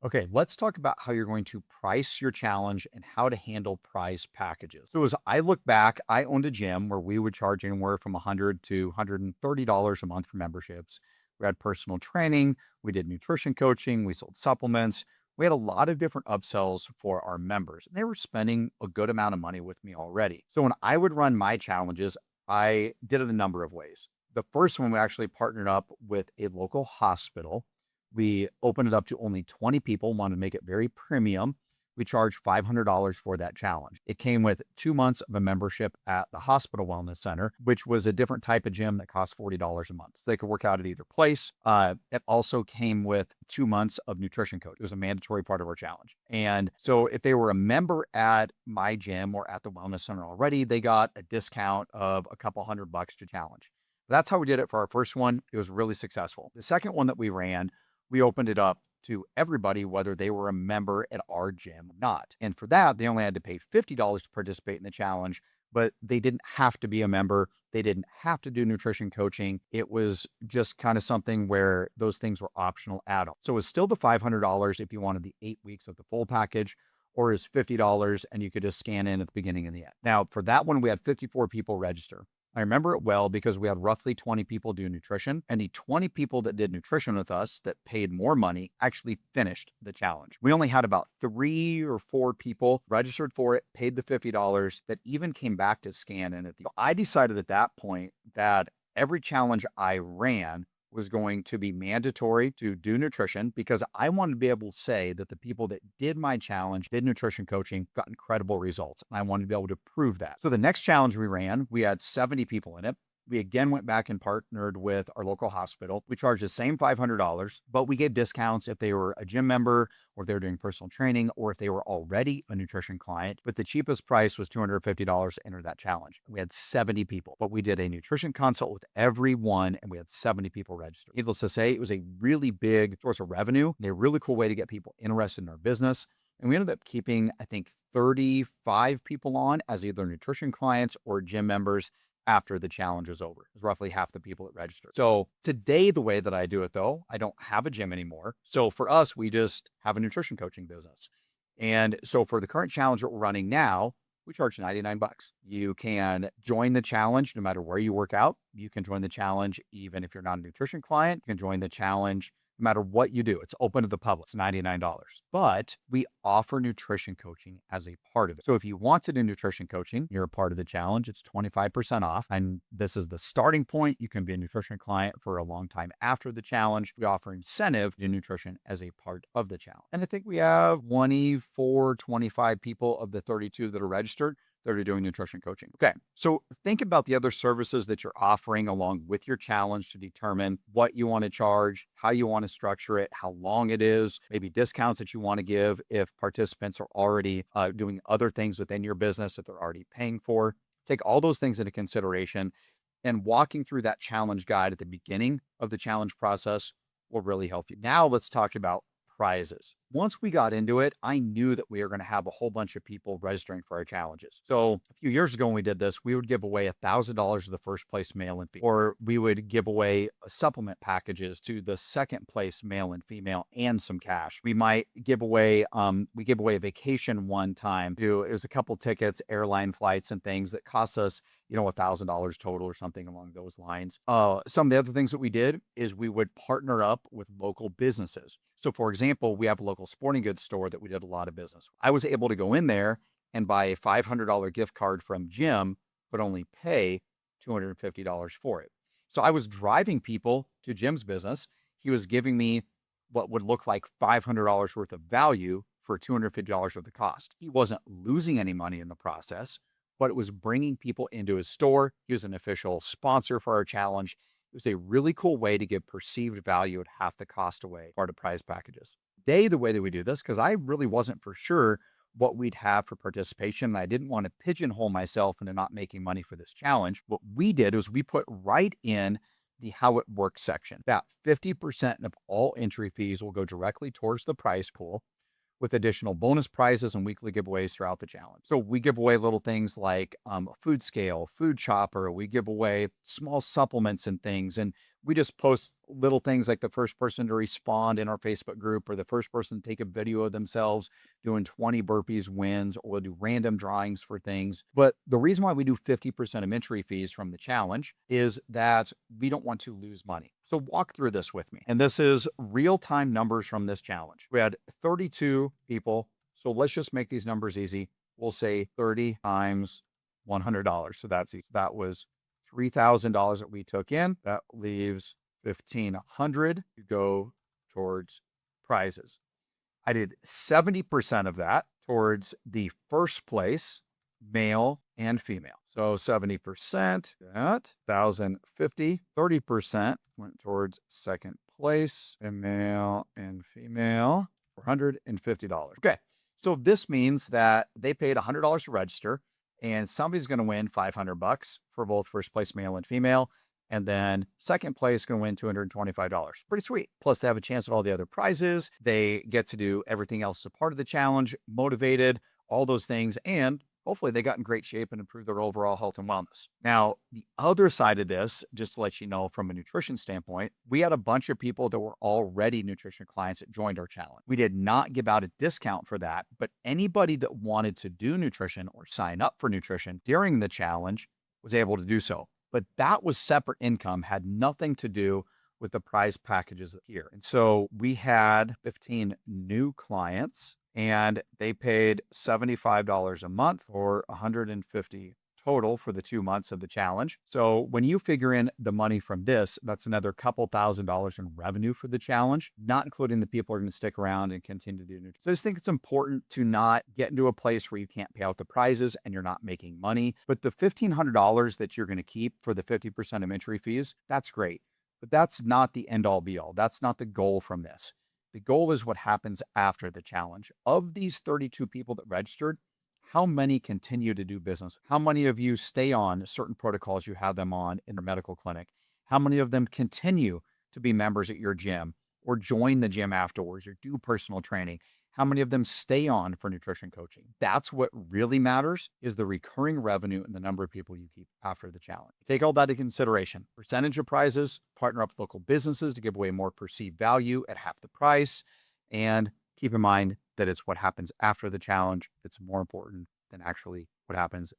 Okay, let's talk about how you're going to price your challenge and how to handle prize packages. So as I look back, I owned a gym where we would charge anywhere from 100 to $130 a month for memberships. We had personal training, we did nutrition coaching, we sold supplements. We had a lot of different upsells for our members, and they were spending a good amount of money with me already. So when I would run my challenges, I did it a number of ways. The first one, we actually partnered up with a local hospital. We opened it up to only 20 people, wanted to make it very premium. We charged $500 for that challenge. It came with 2 months of a membership at the hospital wellness center, which was a different type of gym that cost $40 a month. So they could work out at either place. It also came with 2 months of nutrition coach. It was a mandatory part of our challenge. And so if they were a member at my gym or at the wellness center already, they got a discount of a couple $100 to challenge. That's how we did it for our first one. It was really successful. The second one that we ran, we opened it up to everybody, whether they were a member at our gym or not. And for that, they only had to pay $50 to participate in the challenge, but they didn't have to be a member. They didn't have to do nutrition coaching. It was just kind of something where those things were optional add-ons. So it was still the $500 if you wanted the 8 weeks of the full package, or is $50 and you could just scan in at the beginning and the end. Now, for that one, we had 54 people register. I remember it well because we had roughly 20 people do nutrition, and the 20 people that did nutrition with us that paid more money actually finished the challenge. We only had about 3 or 4 people registered for it, paid the $50 that even came back to scan in at the. I decided at that point that every challenge I ran was going to be mandatory to do nutrition because I wanted to be able to say that the people that did my challenge, did nutrition coaching, got incredible results. And I wanted to be able to prove that. So the next challenge we ran, we had 70 people in it. We again went back and partnered with our local hospital. We charged the same $500, but we gave discounts if they were a gym member or if they were doing personal training or if they were already a nutrition client. But the cheapest price was $250 to enter that challenge. We had 70 people, but we did a nutrition consult with everyone and we had 70 people registered. Needless to say, it was a really big source of revenue and a really cool way to get people interested in our business. And we ended up keeping, I think, 35 people on as either nutrition clients or gym members after the challenge was over. It was roughly half the people that registered. So today, the way that I do it though, I don't have a gym anymore. So for us, we just have a nutrition coaching business. And so for the current challenge that we're running now, we charge 99 bucks. You can join the challenge no matter where you work out. You can join the challenge even if you're not a nutrition client. You can join the challenge no matter what you do. It's open to the public. It's $99. But we offer nutrition coaching as a part of it. So if you want to do nutrition coaching, you're a part of the challenge, it's 25% off. And this is the starting point. You can be a nutrition client for a long time after the challenge. We offer incentive to nutrition as a part of the challenge. And I think we have 24, 25 people of the 32 that are registered that are doing nutrition coaching. Okay, so think about the other services that you're offering along with your challenge to determine what you want to charge, how you want to structure it, how long it is, maybe discounts that you want to give if participants are already doing other things within your business that they're already paying for. Take all those things into consideration, and walking through that challenge guide at the beginning of the challenge process will really help you. Now let's talk about prizes. Once we got into it, I knew that we were going to have a whole bunch of people registering for our challenges. So a few years ago when we did this, we would give away $1,000 to the first place male and female, or we would give away supplement packages to the second place male and female and some cash. We might give away, we gave away a vacation one time to, it was a couple tickets, airline flights and things that cost us, $1,000 total or something along those lines. Some of the other things that we did is we would partner up with local businesses. So for example, we have a local sporting goods store that we did a lot of business. I was able to go in there and buy a $500 gift card from Jim, but only pay $250 for it. So I was driving people to Jim's business. He was giving me what would look like $500 worth of value for $250 of the cost. He wasn't losing any money in the process, but it was bringing people into his store. He was an official sponsor for our challenge. It was a really cool way to give perceived value at half the cost away, part of prize packages. The way that we do this, because I really wasn't for sure what we'd have for participation, and I didn't want to pigeonhole myself into not making money for this challenge. What we did is we put right in the how it works section that 50% of all entry fees will go directly towards the prize pool, with additional bonus prizes and weekly giveaways throughout the challenge. So we give away little things like a food scale, food chopper. We give away small supplements and things. And We just post little things like the first person to respond in our Facebook group or the first person to take a video of themselves doing 20 burpees wins, or we'll do random drawings for things. But the reason why we do 50% of entry fees from the challenge is that we don't want to lose money. So walk through this with me. And this is real-time numbers from this challenge. We had 32 people. So let's just make these numbers easy. We'll say 30 times $100. So that's easy. That was $3,000 that we took in. That leaves $1,500 to go towards prizes. I did 70% of that towards the first place, male and female. So 70%, that 1,050, 30% went towards second place, male and female, $450. Okay. So this means that they paid $100 to register, and somebody's going to win $500 for both first place male and female. And then second place is going to win $225. Pretty sweet. Plus they have a chance at all the other prizes. They get to do everything else as a part of the challenge, motivated, all those things. And hopefully they got in great shape and improved their overall health and wellness. Now, the other side of this, just to let you know from a nutrition standpoint, we had a bunch of people that were already nutrition clients that joined our challenge. We did not give out a discount for that, but anybody that wanted to do nutrition or sign up for nutrition during the challenge was able to do so. But that was separate income, had nothing to do with the prize packages here. And so we had 15 new clients and they paid $75 a month or $150 total for the 2 months of the challenge. So when you figure in the money from this, that's another couple $1,000s in revenue for the challenge, not including the people who are going to stick around and continue to do nutrition. So I just think it's important to not get into a place where you can't pay out the prizes and you're not making money. But the $1,500 that you're going to keep for the 50% of entry fees, that's great. But that's not the end all be all. That's not the goal from this. The goal is what happens after the challenge. Of these 32 people that registered, how many continue to do business? How many of you stay on certain protocols you have them on in your medical clinic? How many of them continue to be members at your gym or join the gym afterwards or do personal training? How many of them stay on for nutrition coaching? That's what really matters, is the recurring revenue and the number of people you keep after the challenge. Take all that into consideration. Percentage of prizes, partner up with local businesses to give away more perceived value at half the price, and keep in mind that it's what happens after the challenge that's more important than actually what happens